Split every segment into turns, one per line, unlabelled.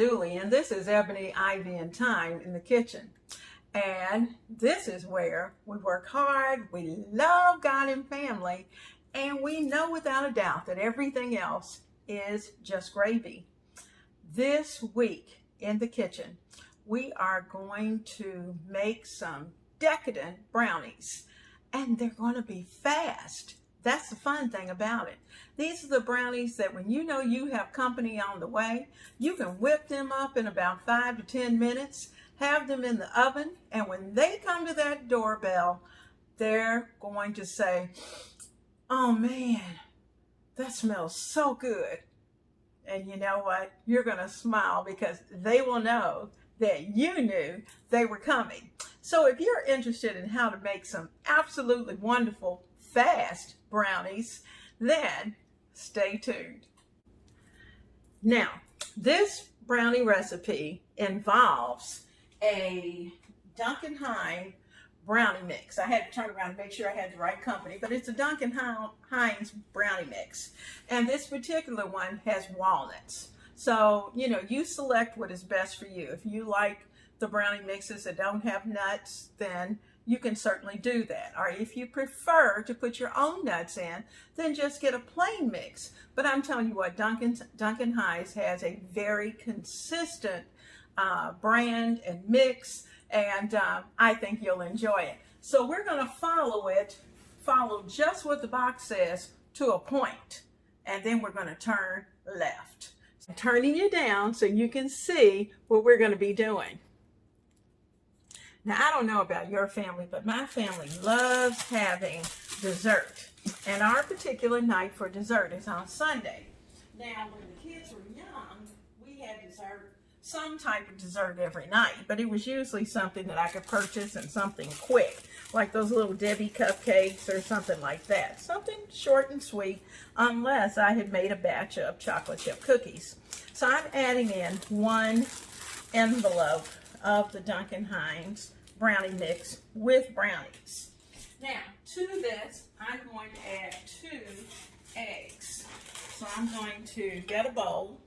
Dooley, and this is Ebony, Ivy, and Thyme in the kitchen. And this is where we work hard, we love God and family, and we know without a doubt that everything else is just gravy. This week in the kitchen, we are going to make some decadent brownies, and they're going to be fast. That's the fun thing about it. These are the brownies that when you know you have company on the way, you can whip them up in about 5 to 10 minutes, have them in the oven, and when they come to that doorbell, they're going to say, "Oh man, that smells so good." And you know what? You're going to smile because they will know that you knew they were coming. So if you're interested in how to make some absolutely wonderful, fast brownies, then stay tuned. Now, this brownie recipe involves a Duncan Hines brownie mix. I had to turn around and make sure I had the right company, but it's a Duncan Hines brownie mix. And this particular one has walnuts. So, you select what is best for you. If you like the brownie mixes that don't have nuts, then you can certainly do that. Or if you prefer to put your own nuts in, then just get a plain mix. But I'm telling you what, Duncan Hines has a very consistent brand and mix, and I think you'll enjoy it. So we're going to follow just what the box says to a point, and then we're going to turn left. So I'm turning you down so you can see what we're going to be doing. Now, I don't know about your family, but my family loves having dessert. And our particular night for dessert is on Sunday. Now, when the kids were young, we had dessert, some type of dessert every night. But it was usually something that I could purchase and something quick, like those little Debbie cupcakes or something like that. Something short and sweet, unless I had made a batch of chocolate chip cookies. So I'm adding in 1 envelope of the Duncan Hines brownie mix with brownies. Now, to this, I'm going to add 2 eggs. So I'm going to get a bowl.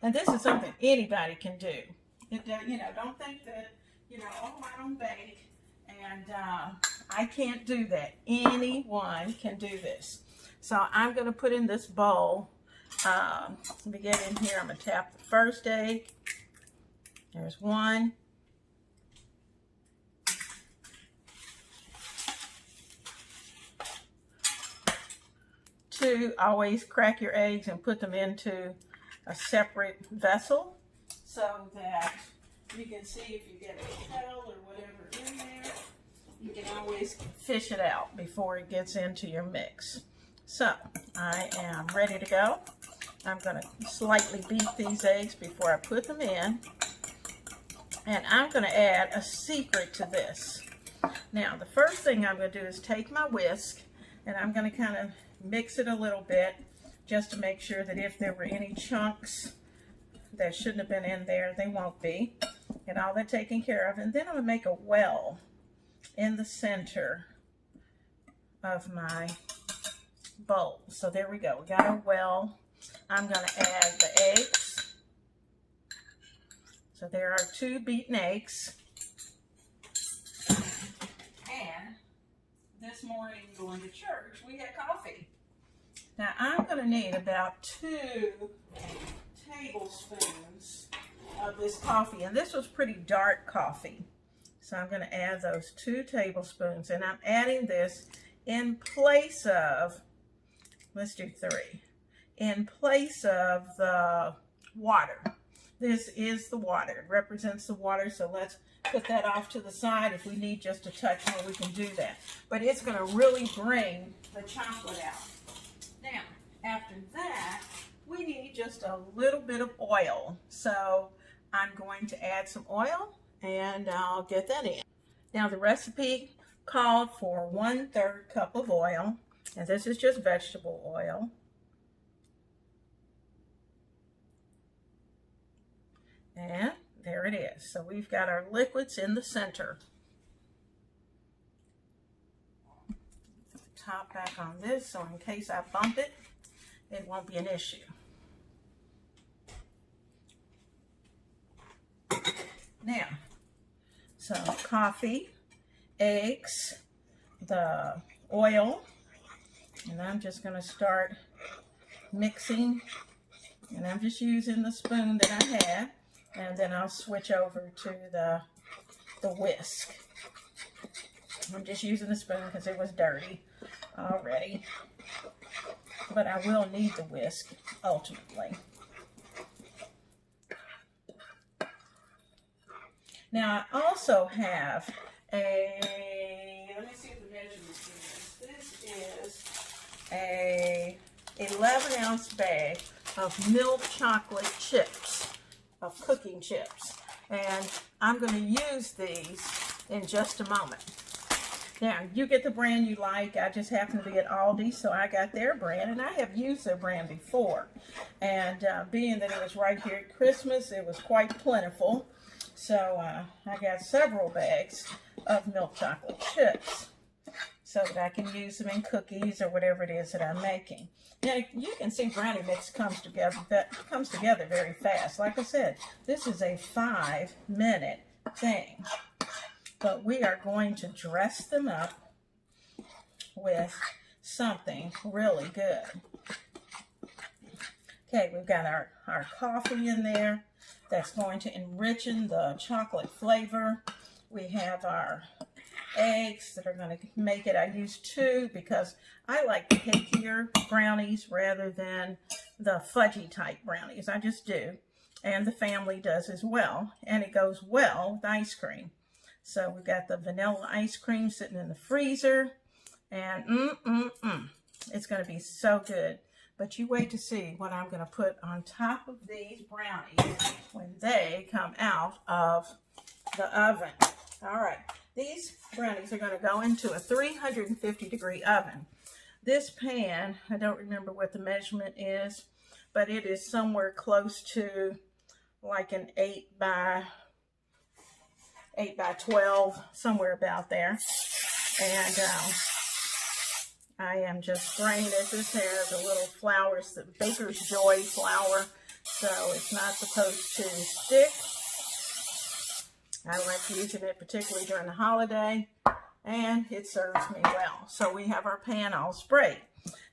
And this is something anybody can do. Don't think that, oh, I don't bake and I can't do that. Anyone can do this. So I'm going to put in this bowl. Let me get in here. I'm going to tap the first egg. There's 1. Two, always crack your eggs and put them into a separate vessel so that you can see if you get a shell or whatever in there. You can always fish it out before it gets into your mix. So I am ready to go. I'm going to slightly beat these eggs before I put them in. And I'm going to add a secret to this. Now, the first thing I'm going to do is take my whisk, and I'm going to kind of mix it a little bit just to make sure that if there were any chunks that shouldn't have been in there, they won't be. Get all that taken care of. And then I'm going to make a well in the center of my bowl. So there we go. We got our well. I'm going to add the eggs. So there are 2 beaten eggs. And this morning going to church, we had coffee. Now I'm going to need about 2 tablespoons of this coffee. And this was pretty dark coffee. So I'm going to add those 2 tablespoons. And I'm adding this in place of, let's do 3, in place of the water. This is the water. It represents the water, so let's put that off to the side. If we need just a touch more, we can do that. But it's going to really bring the chocolate out. Now, after that, we need just a little bit of oil. So I'm going to add some oil, and I'll get that in. Now, the recipe called for 1/3 cup of oil, and this is just vegetable oil. And there it is. So we've got our liquids in the center. Put the top back on this so in case I bump it, it won't be an issue. Now, some coffee, eggs, the oil, and I'm just going to start mixing, and I'm just using the spoon that I have, and then I'll switch over to the whisk. I'm just using the spoon because it was dirty already, but I will need the whisk ultimately. Now I also have let me see what the measurement is. This is a 11-ounce bag of milk chocolate chips, of cooking chips. And I'm going to use these in just a moment. Now, you get the brand you like. I just happen to be at Aldi, so I got their brand, and I have used their brand before. And being that it was right here at Christmas, it was quite plentiful. So I got several bags of milk chocolate chips so that I can use them in cookies or whatever it is that I'm making. Now, you can see brownie mix comes together very fast. Like I said, this is a 5-minute thing. But we are going to dress them up with something really good. Okay, we've got our coffee in there. That's going to enrich the chocolate flavor. We have our eggs that are going to make it. I use 2 because I like cakier brownies rather than the fudgy type brownies. I just do. And the family does as well. And it goes well with ice cream. So we've got the vanilla ice cream sitting in the freezer. And it's going to be so good. But you wait to see what I'm going to put on top of these brownies when they come out of the oven. All right, these brownies are going to go into a 350-degree oven. This pan, I don't remember what the measurement is, but it is somewhere close to like an 8 by 12, somewhere about there. And I am just spraying it. This has a little flour, the Baker's Joy flour, so it's not supposed to stick. I like using it particularly during the holiday, and it serves me well. So we have our pan all sprayed.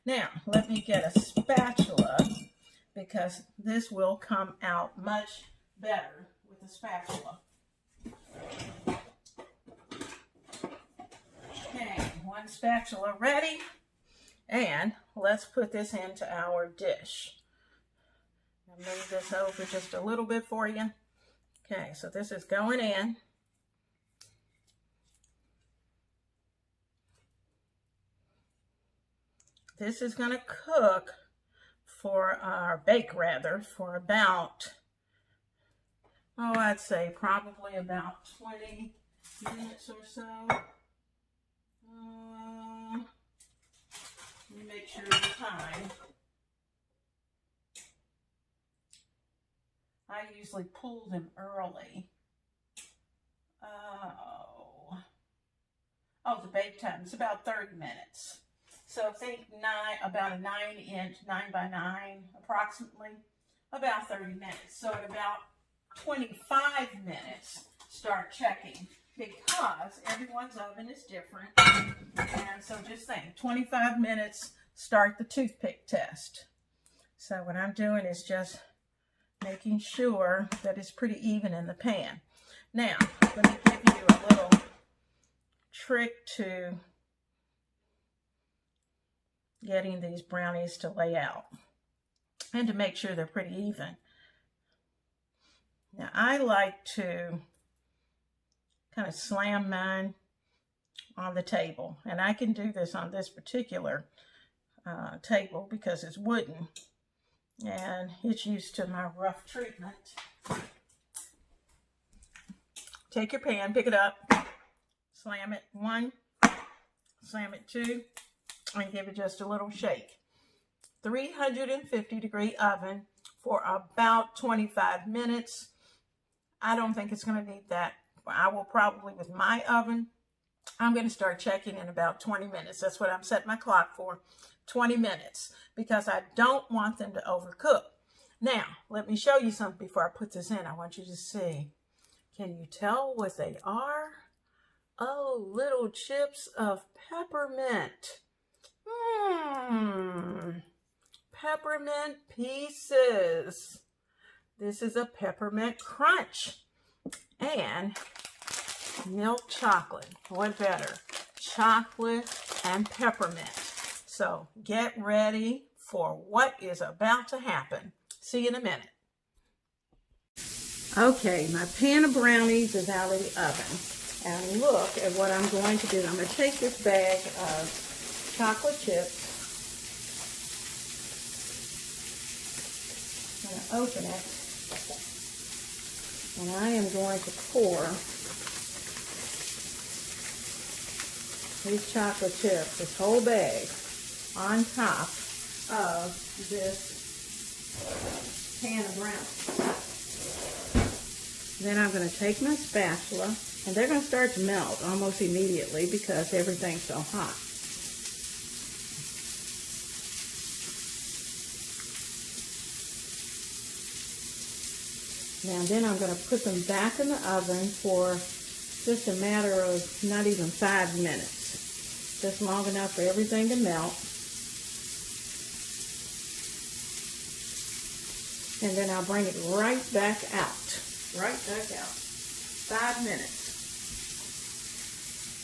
Now, let me get a spatula because this will come out much better with a spatula. Okay, one spatula ready, and let's put this into our dish. I'll move this over just a little bit for you. Okay, so this is going in. This is going to cook bake for about, I'd say probably about 20 minutes or so. Let me make sure of the time. I usually pull them early. The bake time is about 30 minutes. So think about a 9-inch, 9 by 9 approximately, about 30 minutes. So at about 25 minutes, start checking because everyone's oven is different. And so just think, 25 minutes, start the toothpick test. So what I'm doing is just making sure that it's pretty even in the pan. Now, let me give you a little trick to getting these brownies to lay out and to make sure they're pretty even. Now, I like to kind of slam mine on the table, and I can do this on this particular table because it's wooden and it's used to my rough treatment. Take your pan, pick it up, slam it 1, slam it 2, and give it just a little shake. 350-degree oven for about 25 minutes. I don't think it's going to need that. I will probably, with my oven, I'm going to start checking in about 20 minutes. That's what I'm setting my clock for, 20 minutes, because I don't want them to overcook. Now, let me show you something before I put this in. I want you to see. Can you tell what they are? Oh, little chips of peppermint. Peppermint pieces. This is a peppermint crunch. And milk chocolate. What better? Chocolate and peppermint. So get ready for what is about to happen. See you in a minute. Okay, my pan of brownies is out of the oven. And look at what I'm going to do. I'm going to take this bag of chocolate chips. I'm going to open it. And I am going to pour these chocolate chips, this whole bag, on top of this pan of brownies. Then I'm going to take my spatula, and they're going to start to melt almost immediately because everything's so hot. Now then I'm going to put them back in the oven for just a matter of not even 5 minutes. Just long enough for everything to melt. And then I'll bring it right back out. Right back out. 5 minutes.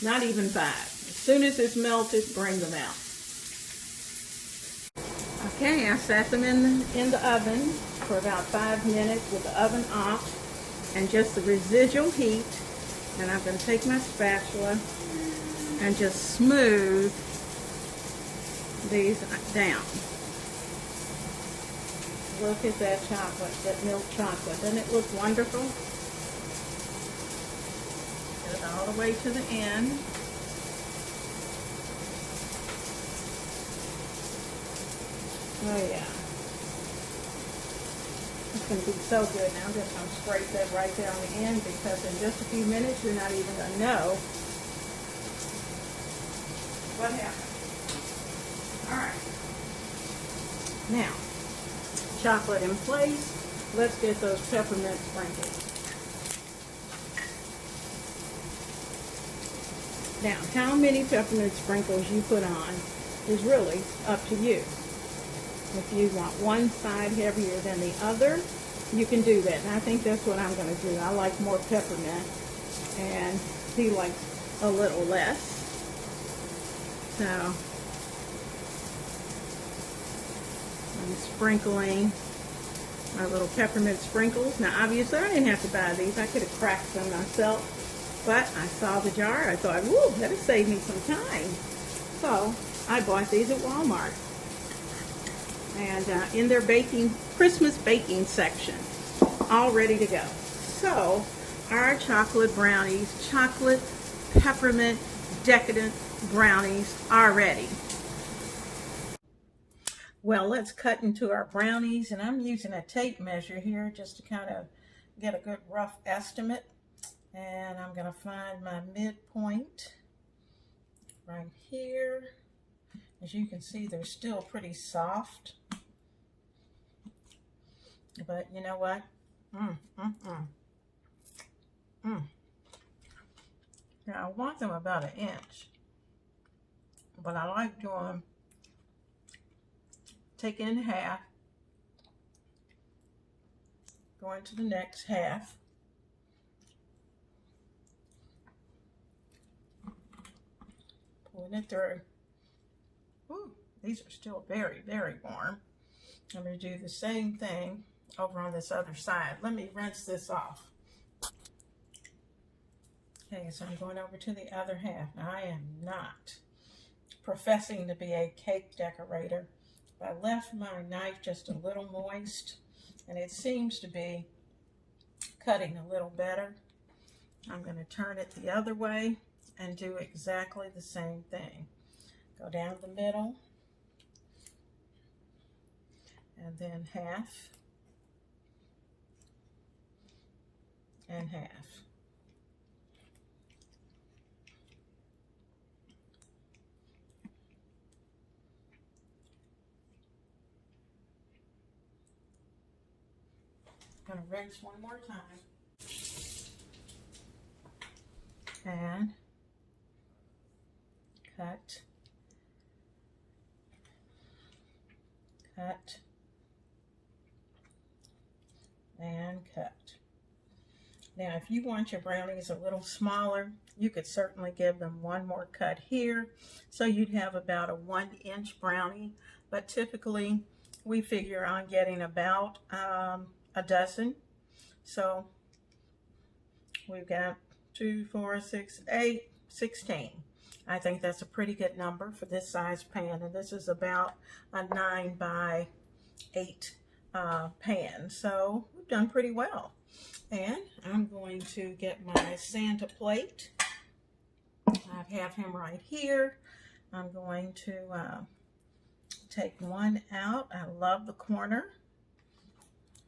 Not even 5. As soon as it's melted, bring them out. Okay, I set them in the oven for about 5 minutes with the oven off and just the residual heat. And I'm going to take my spatula and just smooth these down. Look at that chocolate, that milk chocolate. Doesn't it look wonderful? Get it all the way to the end. Oh yeah. It's going to be so good. Now I'm just going to scrape that right there on the end because in just a few minutes you're not even going to know what happened. Alright. Now, chocolate in place. Let's get those peppermint sprinkles. Now, how many peppermint sprinkles you put on is really up to you. If you want one side heavier than the other, you can do that. And I think that's what I'm going to do. I like more peppermint, and he likes a little less. So I'm sprinkling my little peppermint sprinkles. Now, obviously, I didn't have to buy these. I could have cracked them myself. But I saw the jar. I thought, woo, that'll save me some time. So I bought these at Walmart. And in their Christmas baking section, all ready to go. So our chocolate brownies, chocolate peppermint decadent brownies are ready. Well, let's cut into our brownies, and I'm using a tape measure here just to kind of get a good rough estimate. And I'm going to find my midpoint right here. As you can see, they're still pretty soft. But you know what? Now, I want them about 1 inch. But I like doing, taking in half, going to the next half. Pulling it through. Ooh, these are still very, very warm. I'm going to do the same thing over on this other side. Let me rinse this off. Okay, so I'm going over to the other half. Now, I am not professing to be a cake decorator. I left my knife just a little moist, and it seems to be cutting a little better. I'm going to turn it the other way and do exactly the same thing. Go down the middle, and then half, and half. I'm going to rinse one more time. and cut, cut, and cut. Now, if you want your brownies a little smaller, you could certainly give them one more cut here. So you'd have about a 1-inch brownie, but typically we figure on getting about a dozen. So we've got 2, 4, 6, 8, 16. I think that's a pretty good number for this size pan, and this is about a 9 by 8 pan. So we've done pretty well. And I'm going to get my Santa plate. I have him right here. I'm going to take one out. I love the corner.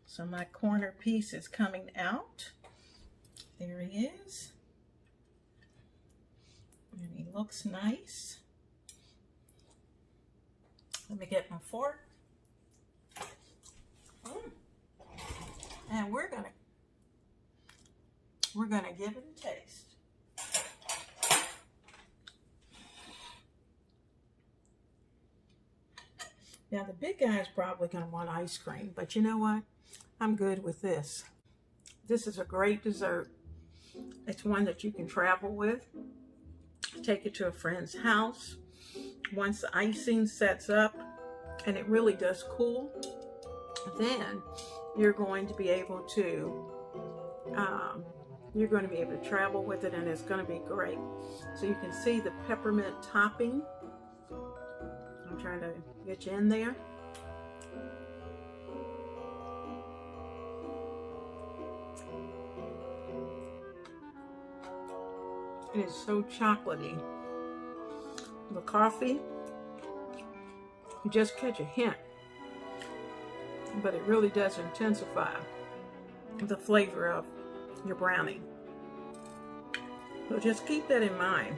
So my corner piece is coming out. There he is. And he looks nice. Let me get my fork. And we're gonna give it a taste. Now the big guy's probably gonna want ice cream, but you know what? I'm good with this. This is a great dessert. It's one that you can travel with. Take it to a friend's house. Once the icing sets up and it really does cool, then you're going to be able to travel with it, and it's going to be great. So you can see the peppermint topping. I'm trying to get you in there. It is so chocolatey. The coffee, you just catch a hint, but it really does intensify the flavor of your brownie. So just keep that in mind.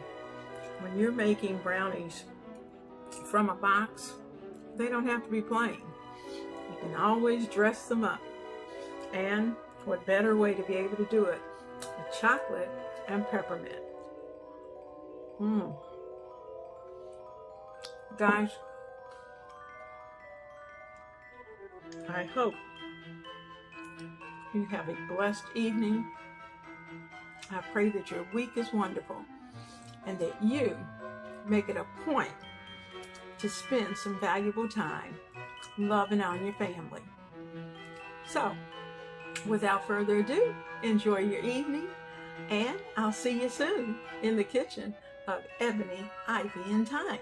When you're making brownies from a box, they don't have to be plain. You can always dress them up. And what better way to be able to do it with chocolate and peppermint. Guys, I hope you have a blessed evening. I pray that your week is wonderful and that you make it a point to spend some valuable time loving on your family. So, without further ado, enjoy your evening, and I'll see you soon in the kitchen of Ebony, Ivy, and Thyme.